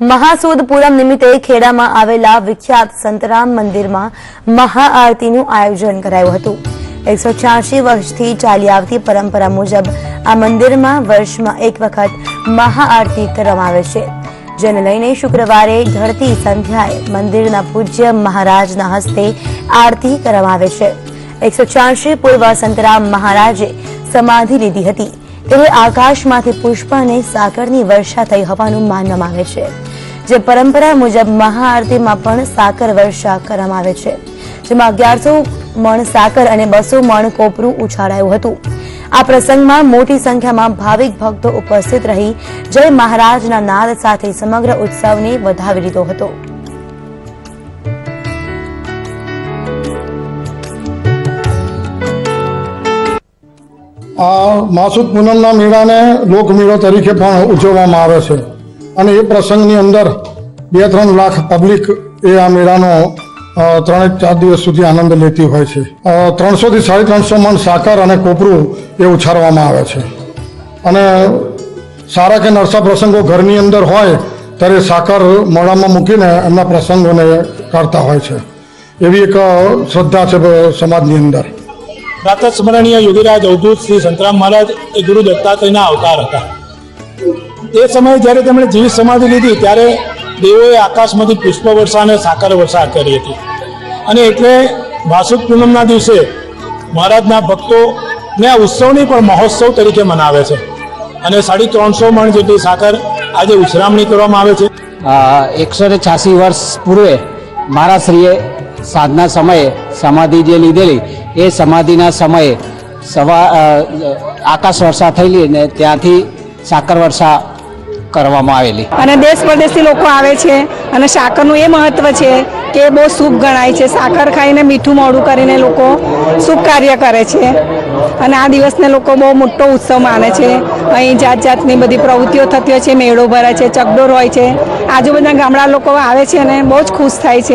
महासुद पूनम निमित्ते खेडामां आवेला विख्यात संतराम मंदिरमां महाआरतीनुं आयोजन करायुं हतुं। 186 वर्षथी चाली आवती परंपरा मुजब आ मंदिरमां वर्षमां एक वखत महाआरती करवामां आवे छे, जेने लईने शुक्रवारे ढळती संध्याए मंदिરના पूज्य महाराजना हस्ते आरती करवामां आवे छे। 186 पूर्व संतराम महाराजे समाधि लीधी हती ત્યારે આકાશમાંથી પુષ્પ અને સાકરની વર્ષા થઈ હોવાનું માનવામાં આવે છે, જે પરંપરા મુજબ મહાઆરતીમાં પણ સાકર વર્ષા કરવામાં આવે છે, જેમાં 1100 મણ સાકર અને 200 મણ કોપરું ઉછાળાયું હતું। આ પ્રસંગમાં મોટી સંખ્યામાં ભાવિક ભક્તો ઉપસ્થિત રહી જય મહારાજના નાદ સાથે સમગ્ર ઉત્સવને વધાવી લીધો હતો। मासूद पूनमना मेळाने लोकमेळो तरीके पण उजववामां आवे छे अने ए प्रसंगनी अंदर 2-3 लाख पब्लिक ए आ मेळानो 3-4 दिवस सुधी आनंद लेती होय छे। 300 થી 350 मण साकर अने कोपरू ए उछारवामां आवे छे अने सारा के नरसा प्रसंगो घरनी अंदर होय त्यारे साकर मोढामां मूकीने एमना प्रसंगोने करता होय छे। एवी एक श्रद्धा छे समाजनी अंदर। प्रातः स्मरणीय योगीराज अवधूत श्री संतराम महाराज ए गुरु दत्तात्रेयना अवतार हता। ए समय ज्यारे તેમણે જીવિત સમાધિ લીધી ત્યારે દેવોએ આકાશમાંથી પુષ્પ વર્ષા અને સાકર વર્ષા કરી હતી અને એટલે માસુદ પૂનમના દિવસે મહારાજના ભક્તોને આ ઉત્સવની પણ મહોત્સવ તરીકે મનાવે છે અને 350 મણ જેટલી સાકર આજે ઉછરામણી કરવામાં આવે છે। 186 વર્ષ પૂર્વે મહારાજશ્રીએ સાંજના સમયે સમાધિ જે લીધેલી એ સમાધિના સમયે આકાશ વર્ષા થયેલી અને ત્યાંથી સાકર વર્ષા કરવામાં આવેલી અને દેશ પરદેશથી લોકો આવે છે અને સાકરનું એ મહત્વ છે કે બહુ શુભ ગણાય છે। સાકર ખાઈને મીઠું મોઢું કરીને લોકો શુભ કાર્ય કરે છે અને આ દિવસને લોકો બહુ મોટો ઉત્સવ માને છે। અહીં જાત જાતની બધી પ્રવૃત્તિઓ થતી હોય છે, મેળો ભરાય છે, ચકડોળ હોય છે, આજુબાજુના ગામડા લોકો આવે છે અને બહુ જ ખુશ થાય છે।